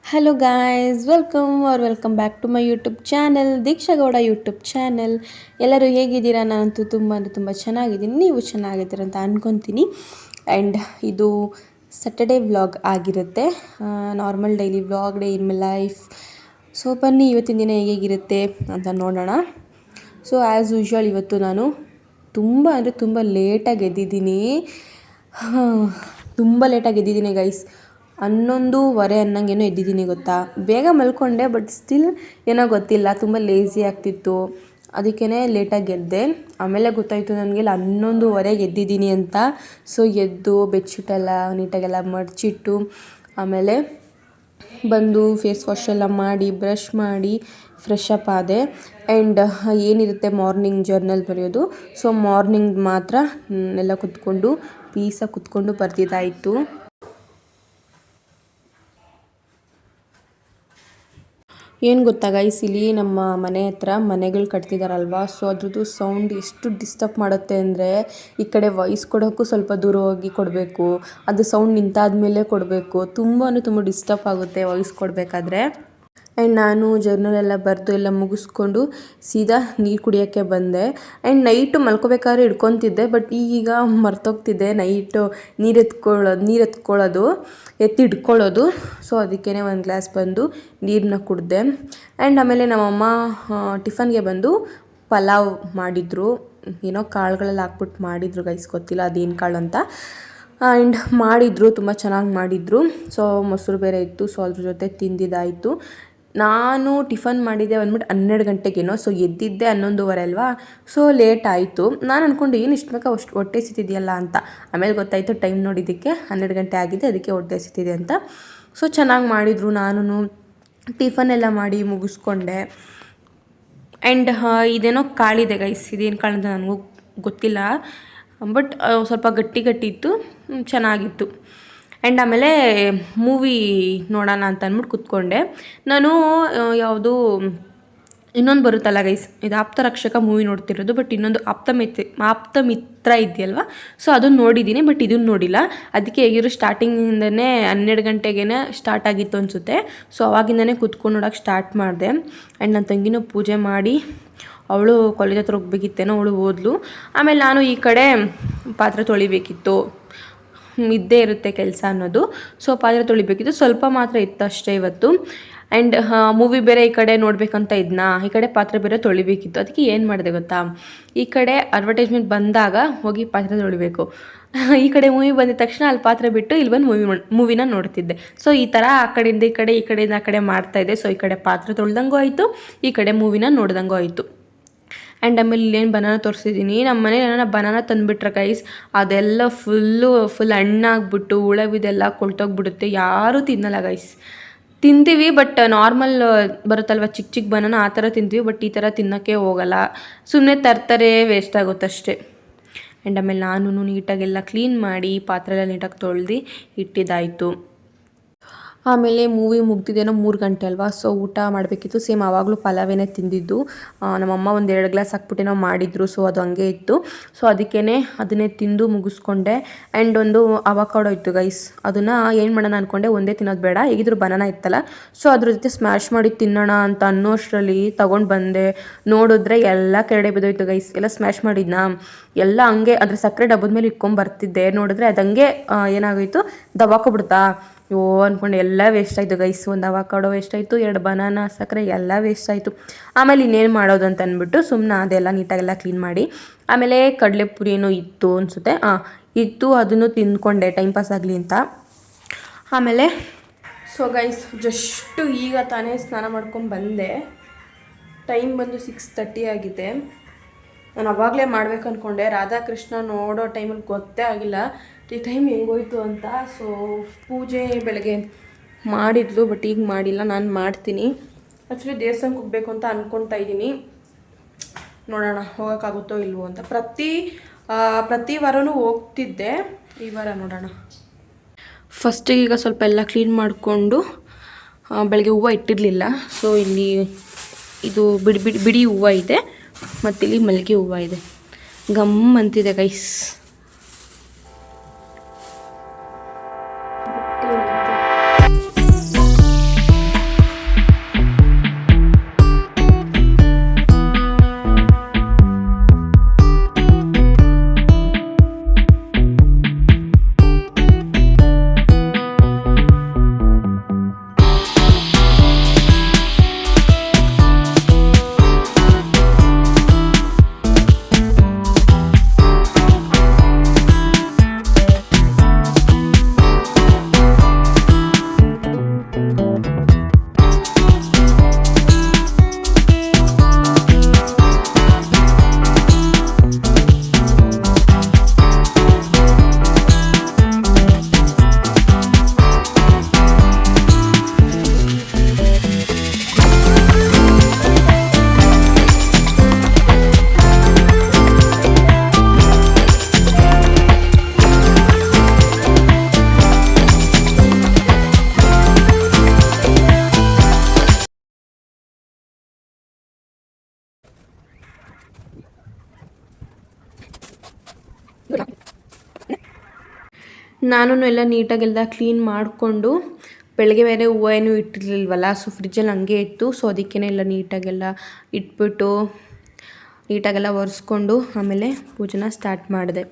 Hello guys, welcome back to my YouTube channel Deeksha Gowda YouTube channel. ಎಲ್ಲರೂ ಹೇಗಿದ್ದೀರಾ? ನಾನಂತೂ ತುಂಬ ಚೆನ್ನಾಗಿದ್ದೀನಿ. ನೀವು ಚೆನ್ನಾಗಿದ್ದೀರ ಅಂತ ಅಂದ್ಕೊತೀನಿ. ಆ್ಯಂಡ್ ಇದು ಸ್ಯಾಟರ್ಡೇ ವ್ಲಾಗ್ ಆಗಿರುತ್ತೆ, normal daily vlog, day in my life. So ಬನ್ನಿ ಇವತ್ತಿನ ದಿನ ಹೇಗಿರುತ್ತೆ ಅಂತ ನೋಡೋಣ. ಸೊ ಆ್ಯಸ್ ಯೂಶ್ವಲ್ ಇವತ್ತು ನಾನು ತುಂಬ ಲೇಟಾಗಿ ಎದ್ದಿದ್ದೀನಿ. ತುಂಬ ಲೇಟಾಗಿ ಎದ್ದಿದ್ದೀನಿ ಗೈಸ್. 11:15 ಅನ್ನಂಗೇನೋ ಎದ್ದಿದ್ದೀನಿ ಗೊತ್ತಾ. ಬೇಗ ಮಲ್ಕೊಂಡೆ, ಬಟ್ ಸ್ಟಿಲ್ ಏನೋ ಗೊತ್ತಿಲ್ಲ, ತುಂಬ ಲೇಸಿ ಆಗ್ತಿತ್ತು. ಅದಕ್ಕೇ ಲೇಟಾಗಿ ಎದ್ದೆ. ಆಮೇಲೆ ಗೊತ್ತಾಯಿತು ನನಗೆ 11:15 ಎದ್ದಿದ್ದೀನಿ ಅಂತ. ಸೊ ಎದ್ದು ಬೆಡ್ಶೀಟೆಲ್ಲ ನೀಟಾಗೆಲ್ಲ ಮಡಚಿಟ್ಟು ಆಮೇಲೆ ಬಂದು ಫೇಸ್ ವಾಶ್ ಎಲ್ಲ ಮಾಡಿ ಬ್ರಷ್ ಮಾಡಿ ಫ್ರೆಶ್ ಅಪ್ ಆದೆ. ಆ್ಯಂಡ್ ಏನಿರುತ್ತೆ ಮಾರ್ನಿಂಗ್ ಜರ್ನಲ್ ಬರೆಯೋದು. ಸೊ ಮಾರ್ನಿಂಗ್ ಮಾತ್ರ ಎಲ್ಲ ಕುತ್ಕೊಂಡು ಪೀಸಾಗಿ ಕುತ್ಕೊಂಡು ಬರ್ದಿದ್ದಾಯಿತು. ಏನು ಗೊತ್ತಾ ಗೈಸ್, ಇಲ್ಲಿ ನಮ್ಮ ಮನೆ ಹತ್ರ ಮನೆಗಳು ಕಟ್ತಿದ್ದಾರಲ್ವ. ಸೊ ಅದ್ರದ್ದು ಸೌಂಡ್ ಎಷ್ಟು ಡಿಸ್ಟರ್ಬ್ ಮಾಡುತ್ತೆ ಅಂದರೆ, ಈ ಕಡೆ ವಾಯ್ಸ್ ಕೊಡೋಕ್ಕೂ ಸ್ವಲ್ಪ ದೂರ ಹೋಗಿ ಕೊಡಬೇಕು, ಅದು ಸೌಂಡ್ ನಿಂತಾದ್ಮೇಲೆ ಕೊಡಬೇಕು. ತುಂಬ ಡಿಸ್ಟರ್ಬ್ ಆಗುತ್ತೆ ವಾಯ್ಸ್ ಕೊಡಬೇಕಾದ್ರೆ. ಆ್ಯಂಡ್ ನಾನು ಜರ್ನಲೆಲ್ಲ ಬರೆದು ಎಲ್ಲ ಮುಗಿಸ್ಕೊಂಡು ಸೀದಾ ನೀರು ಕುಡಿಯೋಕ್ಕೆ ಬಂದೆ. ಆ್ಯಂಡ್ ನೈಟು ಮಲ್ಕೋಬೇಕಾದ್ರೆ ಹಿಡ್ಕೊತಿದ್ದೆ, ಬಟ್ ಈಗ ಮರ್ತೋಗ್ತಿದ್ದೆ ನೈಟು ನೀರು ಎತ್ಕೊಳ್ಳೋದು ಇಟ್ಕೊಳ್ಳೋದು. ಸೊ ಅದಕ್ಕೇ ಒಂದು ಗ್ಲಾಸ್ ಬಂದು ನೀರನ್ನ ಕುಡಿದೆ. ಆ್ಯಂಡ್ ಆಮೇಲೆ ನಮ್ಮಮ್ಮ ಟಿಫನ್ಗೆ ಬಂದು ಪಲಾವ್ ಮಾಡಿದರು. ಏನೋ ಕಾಳುಗಳೆಲ್ಲ ಹಾಕ್ಬಿಟ್ಟು ಮಾಡಿದರು ಗೈಸ್, ಗೊತ್ತಿಲ್ಲ ಅದೇನು ಕಾಳು ಅಂತ. ಆ್ಯಂಡ್ ಮಾಡಿದರು, ತುಂಬ ಚೆನ್ನಾಗಿ ಮಾಡಿದರು. ಸೊ ಮೊಸರು ಬೇರೆ ಇತ್ತು, ಸೊ ಅದ್ರ ಜೊತೆ ತಿಂದಿದ್ದಾಯಿತು. ನಾನು ಟಿಫನ್ ಮಾಡಿದ್ದೆ ಬಂದ್ಬಿಟ್ಟು 12 ಗಂಟೆಗೇನೋ. ಸೊ ಎದ್ದಿದ್ದೆ 11:15 ಅಲ್ವಾ. ಸೊ ಲೇಟ್ ಆಯಿತು. ನಾನು ಅಂದ್ಕೊಂಡು ಏನು ಇಷ್ಟು ಬೇಗ ಹೊಟ್ಟೆ ಸಿತಿದೆಯಲ್ಲ ಅಂತ. ಆಮೇಲೆ ಗೊತ್ತಾಯಿತು ಟೈಮ್ ನೋಡಿದ್ದಕ್ಕೆ 12 ಗಂಟೆ ಆಗಿದೆ, ಅದಕ್ಕೆ ಹೊಟ್ಟೆ ಸಿತಿದೆ ಅಂತ. ಸೊ ಚೆನ್ನಾಗಿ ಮಾಡಿದರು. ನಾನು ಟಿಫನ್ ಎಲ್ಲ ಮಾಡಿ ಮುಗಿಸ್ಕೊಂಡೆ. ಆ್ಯಂಡ್ ಇದೇನೋ ಕಾಳಿದೆ ಗೈಸ್, ಇದೇನು ಕಾಳು ಅಂತ ನನಗೂ ಗೊತ್ತಿಲ್ಲ, ಬಟ್ ಸ್ವಲ್ಪ ಗಟ್ಟಿ ಇತ್ತು, ಚೆನ್ನಾಗಿತ್ತು. ಆ್ಯಂಡ್ ಆಮೇಲೆ ಮೂವಿ ನೋಡೋಣ ಅಂತ ಅಂದ್ಬಿಟ್ಟು ಕೂತ್ಕೊಂಡೆ. ನಾನು ಯಾವುದು ಇನ್ನೊಂದು ಬರುತ್ತಲ್ಲ ಗೈಸ್, ಇದು ಆಪ್ತರಕ್ಷಕ ಮೂವಿ ನೋಡ್ತಿರೋದು, ಬಟ್ ಇನ್ನೊಂದು ಆಪ್ತಮಿತ್ರ ಇದೆಯಲ್ವ. ಸೊ ಅದನ್ನು ನೋಡಿದ್ದೀನಿ, ಬಟ್ ಇದನ್ನು ನೋಡಿಲ್ಲ. ಅದಕ್ಕೆ ಹೇಗಿರೋ ಸ್ಟಾರ್ಟಿಂಗಿಂದನೇ 12 ಗಂಟೆಗೇ ಸ್ಟಾರ್ಟ್ ಆಗಿತ್ತು ಅನಿಸುತ್ತೆ. ಸೊ ಅವಾಗಿಂದನೇ ಕೂತ್ಕೊಂಡು ನೋಡೋಕ್ಕೆ ಸ್ಟಾರ್ಟ್ ಮಾಡಿದೆ. ಆ್ಯಂಡ್ ನನ್ನ ತಂಗಿನೂ ಪೂಜೆ ಮಾಡಿ ಅವಳು ಕಾಲೇಜ್ ಹತ್ರ ಹೋಗ್ಬೇಕಿತ್ತೇನೋ, ಅವಳು ಓದ್ಲು. ಆಮೇಲೆ ನಾನು ಈ ಕಡೆ ಪಾತ್ರೆ ತೊಳಿಬೇಕಿತ್ತು, ಇದ್ದೇ ಇರುತ್ತೆ ಕೆಲಸ ಅನ್ನೋದು. ಸೊ ಪಾತ್ರೆ ತೊಳಿಬೇಕಿತ್ತು, ಸ್ವಲ್ಪ ಮಾತ್ರ ಇತ್ತು ಅಷ್ಟೇ ಇವತ್ತು. ಆ್ಯಂಡ್ ಮೂವಿ ಬೇರೆ ಈ ಕಡೆ ನೋಡಬೇಕಂತ ಇದ್ನಾ, ಈ ಕಡೆ ಪಾತ್ರೆ ಬೇರೆ ತೊಳಿಬೇಕಿತ್ತು. ಅದಕ್ಕೆ ಏನು ಮಾಡಿದೆ ಗೊತ್ತಾ, ಈ ಕಡೆ ಅಡ್ವರ್ಟೈಸ್ಮೆಂಟ್ ಬಂದಾಗ ಹೋಗಿ ಪಾತ್ರೆ ತೊಳಿಬೇಕು, ಈ ಕಡೆ ಮೂವಿ ಬಂದಿದ ತಕ್ಷಣ ಅಲ್ಲಿ ಪಾತ್ರೆ ಬಿಟ್ಟು ಇಲ್ಲಿ ಬಂದು ಮೂವಿನ ನೋಡ್ತಿದ್ದೆ. ಸೊ ಈ ಥರ ಆ ಕಡೆಯಿಂದ ಈ ಕಡೆಯಿಂದ ಆ ಕಡೆ ಮಾಡ್ತಾಯಿದ್ದೆ. ಸೊ ಈ ಕಡೆ ಪಾತ್ರೆ ತೊಳ್ದಂಗೂ ಆಯಿತು, ಈ ಕಡೆ ಮೂವಿನ ನೋಡ್ದಂಗೂ ಆಯಿತು. ಆ್ಯಂಡ್ ಆಮೇಲೆ ಇಲ್ಲೇನು ಬನಾನ ತೋರಿಸಿದ್ದೀನಿ. ನಮ್ಮ ಮನೇಲಿ ಏನಾರ ಬನಾನ ತಂದುಬಿಟ್ರೆ ಗೈಸ್, ಅದೆಲ್ಲ ಫುಲ್ ಹಣ್ಣಾಗ್ಬಿಟ್ಟು ಹುಳ ಬಿದ್ದೆಲ್ಲ ಕೊಳ್ತೋಗ್ಬಿಡುತ್ತೆ, ಯಾರೂ ತಿನ್ನಲ್ಲ ಗೈಸ್. ತಿಂತೀವಿ, ಬಟ್ ನಾರ್ಮಲ್ ಬರುತ್ತಲ್ವ ಚಿಕ್ಕ ಬನಾನ, ಆ ಥರ ತಿಂತೀವಿ. ಬಟ್ ಈ ಥರ ತಿನ್ನೋಕ್ಕೆ ಹೋಗಲ್ಲ, ಸುಮ್ಮನೆ ತರ್ತಾರೆ, ವೇಸ್ಟ್ ಆಗುತ್ತಷ್ಟೇ. ಆ್ಯಂಡ್ ಆಮೇಲೆ ನಾನು ನೀಟಾಗೆಲ್ಲ ಕ್ಲೀನ್ ಮಾಡಿ ಪಾತ್ರೆ ಎಲ್ಲ ನೀಟಾಗಿ ತೊಳೆದು ಇಟ್ಟಿದ್ದಾಯಿತು. ಆಮೇಲೆ ಮೂವಿ ಮುಗ್ದಿದ್ದೇನೋ 3 ಗಂಟೆ ಅಲ್ವಾ. ಸೊ ಊಟ ಮಾಡಬೇಕಿತ್ತು. ಸೇಮ್ ಆವಾಗಲೂ ಪಲಾವೇನೇ ತಿಂದಿದ್ದು. ನಮ್ಮಮ್ಮ ಒಂದು 2 ಗ್ಲಾಸ್ ಹಾಕ್ಬಿಟ್ಟೇನೋ ಮಾಡಿದ್ರು. ಸೊ ಅದು ಹಂಗೆ ಇತ್ತು. ಸೊ ಅದನ್ನೇ ತಿಂದು ಮುಗಿಸ್ಕೊಂಡೆ. ಆ್ಯಂಡ್ ಒಂದು ಅವಕಾಡೋ ಇತ್ತು ಗೈಸ್, ಅದನ್ನು ಏನು ಮಾಡೋಣ ಅಂದ್ಕೊಂಡೆ, ಒಂದೇ ತಿನ್ನೋದು ಬೇಡ, ಹೇಗಿದ್ರು ಬನಾನ ಇತ್ತಲ್ಲ. ಸೊ ಅದ್ರ ಜೊತೆ ಸ್ಮ್ಯಾಶ್ ಮಾಡಿ ತಿನ್ನೋಣ ಅಂತ ಅನ್ನೋಷ್ಟರಲ್ಲಿ ತೊಗೊಂಡು ಬಂದೆ. ನೋಡಿದ್ರೆ ಎಲ್ಲ ಕೆರಡೆ ಬಿದ್ದೋಯ್ತು ಗೈಸ್. ಎಲ್ಲ ಸ್ಮ್ಯಾಶ್ ಮಾಡಿದ್ನಾ, ಎಲ್ಲ ಹಂಗೆ ಅದ್ರ ಸಕ್ಕರೆ ಡಬ್ಬದ ಮೇಲೆ ಇಟ್ಕೊಂಬರ್ತಿದ್ದೆ. ನೋಡಿದ್ರೆ ಅದಂಗೆ ಏನಾಗೋಯ್ತು, ದವಾಕೋಬಿಡ್ತಾ. ಅಂದ್ಕೊಂಡು ಎಲ್ಲ ವೇಸ್ಟ್ ಆಯಿತು ಗೈಸ್. ಒಂದು ಅವಕಾಡೋ ವೇಸ್ಟ್ ಆಯಿತು, 2 ಬನಾನ, ಸಕ್ಕರೆ ಎಲ್ಲ ವೇಸ್ಟ್ ಆಯಿತು. ಆಮೇಲೆ ಇನ್ನೇನು ಮಾಡೋದು ಅಂತ ಅಂದ್ಬಿಟ್ಟು ಸುಮ್ಮನೆ ಅದೆಲ್ಲ ನೀಟಾಗೆಲ್ಲ ಕ್ಲೀನ್ ಮಾಡಿ, ಆಮೇಲೆ ಕಡಲೆಪುರಿ ಏನೋ ಇತ್ತು ಅನಿಸುತ್ತೆ, ಇತ್ತು, ಅದನ್ನು ತಿಂದ್ಕೊಂಡೆ ಟೈಮ್ ಪಾಸ್ ಆಗಲಿ ಅಂತ. ಆಮೇಲೆ ಸೊ ಗೈಸ್ ಜಸ್ಟು ಈಗ ತಾನೇ ಸ್ನಾನ ಮಾಡ್ಕೊಂಡು ಬಂದೆ. ಟೈಮ್ ಬಂದು 6:30 ಆಗಿದೆ. ನಾನು ಅವಾಗಲೇ ಮಾಡ್ಬೇಕು ಅಂದ್ಕೊಂಡೆ, ರಾಧಾಕೃಷ್ಣ ನೋಡೋ ಟೈಮಲ್ಲಿ ಗೊತ್ತೇ ಆಗಿಲ್ಲ ಈ ಟೈಮ್ ಹೆಂಗೋಯ್ತು ಅಂತ. ಸೊ ಪೂಜೆ ಬೆಳಗ್ಗೆ ಮಾಡಿದ್ಲು, ಬಟ್ ಈಗ ಮಾಡಿಲ್ಲ, ನಾನು ಮಾಡ್ತೀನಿ. ಆ್ಯಕ್ಚುಲಿ ದೇವಸ್ಥಾನಕ್ಕೆ ಹೋಗಬೇಕು ಅಂತ ಅಂದ್ಕೊತಾ ಇದ್ದೀನಿ, ನೋಡೋಣ ಹೋಗೋಕ್ಕಾಗುತ್ತೋ ಇಲ್ವೋ ಅಂತ. ಪ್ರತಿ ವಾರನೂ ಹೋಗ್ತಿದ್ದೆ, ಈ ವಾರ ನೋಡೋಣ. ಫಸ್ಟಿಗೆ ಈಗ ಸ್ವಲ್ಪ ಎಲ್ಲ ಕ್ಲೀನ್ ಮಾಡಿಕೊಂಡು, ಬೆಳಗ್ಗೆ ಹೂವು ಇಟ್ಟಿರಲಿಲ್ಲ. ಸೊ ಇಲ್ಲಿ ಇದು ಬಿಡಿ ಹೂವು ಇದೆ, ಮತ್ತು ಇಲ್ಲಿ ಮಲ್ಲಿಗೆ ಹೂವು ಇದೆ. ಗಮ್ ಅಂತಿದೆ ಗೈಸ್. ನಾನು ಎಲ್ಲ ನೀಟಾಗೆಲ್ಲ ಕ್ಲೀನ್ ಮಾಡಿಕೊಂಡು ಬೆಳಗ್ಗೆ ಬೇರೆ ಹೂವು ಏನೂ ಇಟ್ಟಿರಲಿಲ್ವಲ್ಲ, ಸೊ ಫ್ರಿಜ್ಜಲ್ಲಿ ಹಂಗೆ ಇತ್ತು. ಸೊ ಅದಕ್ಕೇ ಎಲ್ಲ ನೀಟಾಗೆಲ್ಲ ಇಟ್ಬಿಟ್ಟು ನೀಟಾಗೆಲ್ಲ ಒರೆಸ್ಕೊಂಡು ಆಮೇಲೆ ಪೂಜೆನ ಸ್ಟಾರ್ಟ್ ಮಾಡಿದೆ.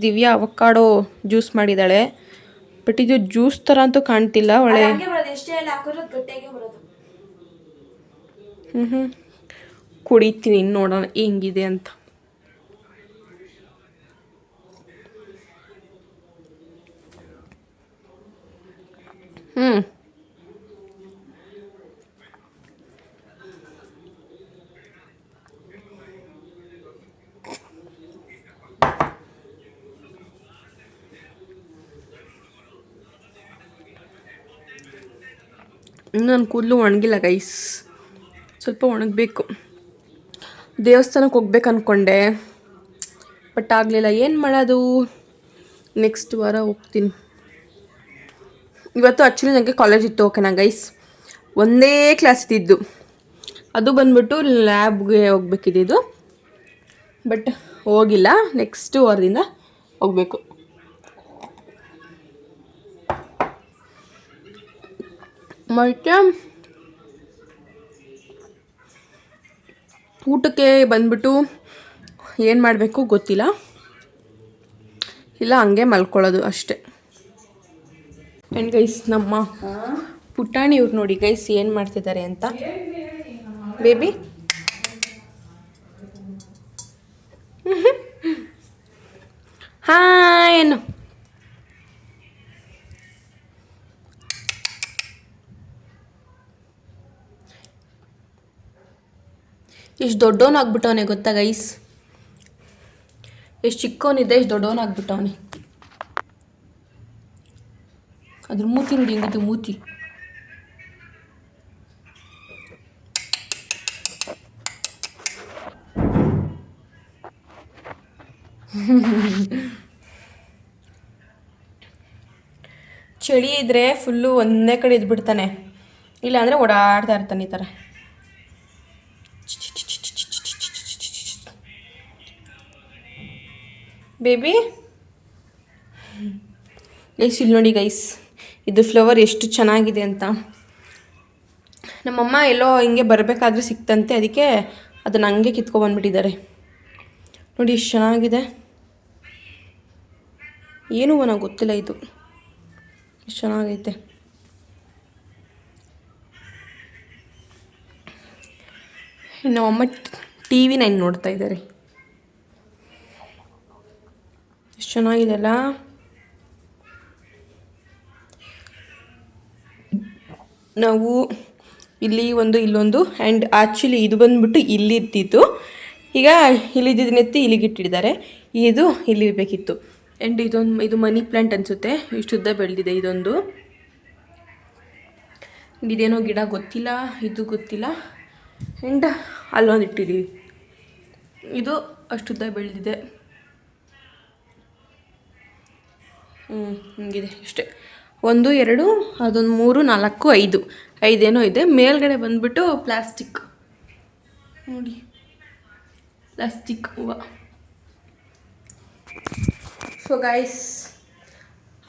ದಿವ್ಯಾ ಅವಕಾಡೋ ಜ್ಯೂಸ್ ಮಾಡಿದ್ದಾಳೆ. ಬಟ್ ಇದು ಜ್ಯೂಸ್ ಥರ ಅಂತೂ ಕಾಣ್ತಿಲ್ಲ. ಒಳ್ಳೆ ಕುಡಿತೀನಿ, ನೋಡೋಣ ಹೆಂಗಿದೆ ಅಂತ. ನನ್ನ ಕೂದಲು ಒಣಗಿಲ್ಲ ಗೈಸ್, ಸ್ವಲ್ಪ ಒಣಗಬೇಕು. ದೇವಸ್ಥಾನಕ್ಕೆ ಹೋಗ್ಬೇಕು ಅಂದ್ಕೊಂಡೆ, ಬಟ್ ಆಗಲಿಲ್ಲ. ಏನು ಮಾಡೋದು, ನೆಕ್ಸ್ಟ್ ವಾರ ಹೋಗ್ತೀನಿ. ಇವತ್ತು ಆ್ಯಕ್ಚುಲಿ ನನಗೆ ಕಾಲೇಜ್ ಇತ್ತು, ಓಕೆನಾ ಗೈಸ್. ಒಂದೇ ಕ್ಲಾಸ್ ಇದ್ದಿದ್ದು, ಅದು ಬಂದ್ಬಿಟ್ಟು ಲ್ಯಾಬ್ಗೆ ಹೋಗ್ಬೇಕಿದ್ದು. ಬಟ್ ಹೋಗಿಲ್ಲ, ನೆಕ್ಸ್ಟ್ ವಾರದಿಂದ ಹೋಗಬೇಕು. ಮತ್ತು ಊಟಕ್ಕೆ ಬಂದ್ಬಿಟ್ಟು ಏನು ಮಾಡಬೇಕು ಗೊತ್ತಿಲ್ಲ, ಇಲ್ಲ ಹಂಗೆ ಮಲ್ಕೊಳ್ಳೋದು ಅಷ್ಟೆ. ಆ್ಯಂಡ್ ಗೈಸ್, ನಮ್ಮ ಪುಟಾಣಿ ಇವ್ರು ನೋಡಿ ಗೈಸ್ ಏನು ಮಾಡ್ತಿದ್ದಾರೆ ಅಂತ. ಬೇಬಿ ಹಾಂ, ಏನು ಎಷ್ಟು ದೊಡ್ಡವನಾಗ್ಬಿಟ್ಟವನೆ ಗೊತ್ತಾ ಗೈಸ್, ಎಷ್ಟು ಚಿಕ್ಕವನಿದ್ದೆ ಎಷ್ಟು ದೊಡ್ಡವನಾಗ್ಬಿಟ್ಟವನೆ. ಅದ್ರ ಮೂತಿ ನೋಡಿ ಹೆಂಗಿತ್ತು ಮೂತಿ. ಚಳಿ ಇದ್ದರೆ ಫುಲ್ಲು ಒಂದೇ ಕಡೆ ಇದ್ಬಿಡ್ತಾನೆ, ಇಲ್ಲಾಂದರೆ ಓಡಾಡ್ತಾ ಇರ್ತಾನೆ ಈ ಥರ. ಬೇಬಿ ಗೈಸ್, ಇಲ್ಲಿ ನೋಡಿ ಗೈಸ್, ಇದು ಫ್ಲವರ್ ಎಷ್ಟು ಚೆನ್ನಾಗಿದೆ ಅಂತ. ನಮ್ಮಮ್ಮ ಎಲ್ಲೋ ಹಿಂಗೆ ಬರಬೇಕಾದ್ರೆ ಸಿಕ್ತಂತೆ, ಅದಕ್ಕೆ ಅದನ್ನು ಹಂಗೆ ಕಿತ್ಕೊಬಂದ್ಬಿಟ್ಟಿದ್ದಾರೆ. ನೋಡಿ ಎಷ್ಟು ಚೆನ್ನಾಗಿದೆ, ಏನೂ ನನಗೆ ಗೊತ್ತಿಲ್ಲ, ಇದು ಎಷ್ಟು ಚೆನ್ನಾಗೈತೆ. ನಮ್ಮಮ್ಮ TV 9 ನೋಡ್ತಾ ಇದ್ದಾರೆ. ಎಷ್ಟು ಚೆನ್ನಾಗಿದೆ ಅಲ್ಲ. ನಾವು ಇಲ್ಲಿ ಒಂದು ಇಲ್ಲೊಂದು, ಆ್ಯಂಡ್ ಆ್ಯಕ್ಚುಲಿ ಇದು ಬಂದುಬಿಟ್ಟು ಇಲ್ಲಿರ್ತಿತ್ತು, ಈಗ ಇಲ್ಲಿದ್ದನ್ನೆತ್ತಿ ಇಲ್ಲಿಗಿಟ್ಟಿದ್ದಾರೆ. ಇದು ಇಲ್ಲಿರಬೇಕಿತ್ತು. ಆ್ಯಂಡ್ ಇದು ಮನಿ ಪ್ಲ್ಯಾಂಟ್ ಅನಿಸುತ್ತೆ, ಇಷ್ಟುದ್ದ ಬೆಳೆದಿದೆ ಇದೊಂದು. ಇದೇನೋ ಗಿಡ ಗೊತ್ತಿಲ್ಲ, ಇದು ಗೊತ್ತಿಲ್ಲ. ಆ್ಯಂಡ್ ಅಲ್ಲೊಂದು ಇಟ್ಟಿದ್ದೀವಿ, ಇದು ಅಷ್ಟುದ್ದ ಬೆಳೆದಿದೆ. ಹಿಂಗಿದೆ ಇಷ್ಟೇ. 1 2 ಅದೊಂದು 3 4 5 5 ಇದೆ. ಮೇಲ್ಗಡೆ ಬಂದುಬಿಟ್ಟು ಪ್ಲಾಸ್ಟಿಕ್ ನೋಡಿ, ಪ್ಲಾಸ್ಟಿಕ್ ಹೂವು. ಸೊ ಗೈಸ್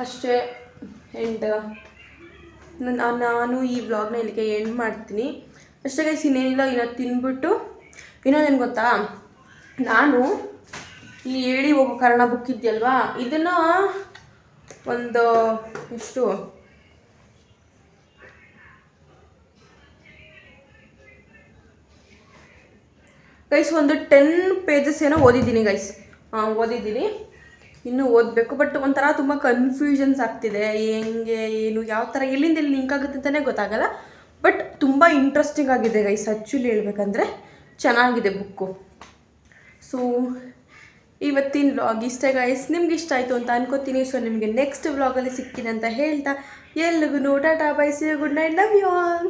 ಅಷ್ಟೇ. ಆ್ಯಂಡ್ ನಾನು ಈ ವ್ಲಾಗ್ನ ಇಲ್ಲಿಗೆ ಎಂಡ್ ಮಾಡ್ತೀನಿ ಅಷ್ಟೇ ಗೈಸ್. ಇನ್ನೇನಿಲ್ಲ, ಇನ್ನು ತಿಂದ್ಬಿಟ್ಟು ಇನ್ನೊಂದೇನು ಗೊತ್ತಾ, ನಾನು ಈ ಹೇಳಿ ಹೋಗೋ ಕಾರಣ ಬುಕ್ ಇದೆಯಲ್ವಾ, ಇದನ್ನು ಒಂದು ಎಷ್ಟು ಗೈಸ್, ಒಂದು 10 ಪೇಜಸ್ ಏನೋ ಓದಿದ್ದೀನಿ ಗೈಸ್. ಓದಿದ್ದೀನಿ, ಇನ್ನೂ ಓದಬೇಕು. ಬಟ್ ಒಂಥರ ತುಂಬ ಕನ್ಫ್ಯೂಷನ್ಸ್ ಆಗ್ತಿದೆ, ಹೆಂಗೆ ಏನು ಯಾವ ಥರ ಎಲ್ಲಿಂದ ಎಲ್ಲಿ ಲಿಂಕ್ ಆಗುತ್ತೆ ಅಂತಲೇ ಗೊತ್ತಾಗಲ್ಲ. ಬಟ್ ತುಂಬ ಇಂಟ್ರೆಸ್ಟಿಂಗ್ ಆಗಿದೆ ಗೈಸ್, ಆ್ಯಕ್ಚುಲಿ ಹೇಳ್ಬೇಕಂದ್ರೆ ಚೆನ್ನಾಗಿದೆ ಬುಕ್ಕು. ಸೊ ಇವತ್ತಿನ ವ್ಲಾಗ್ ಇಷ್ಟ ಗೈಸ್, ನಿಮ್ಗೆ ಇಷ್ಟ ಆಯಿತು ಅಂತ ಅನ್ಕೋತೀನಿ. ಸೊ ನಿಮಗೆ ನೆಕ್ಸ್ಟ್ ವ್ಲಾಗಲ್ಲಿ ಸಿಗ್ತೀನಿ ಅಂತ ಹೇಳ್ತಾ ಎಲ್ರಿಗೂ ಟಾಟಾ bye, see you, good night, love you all.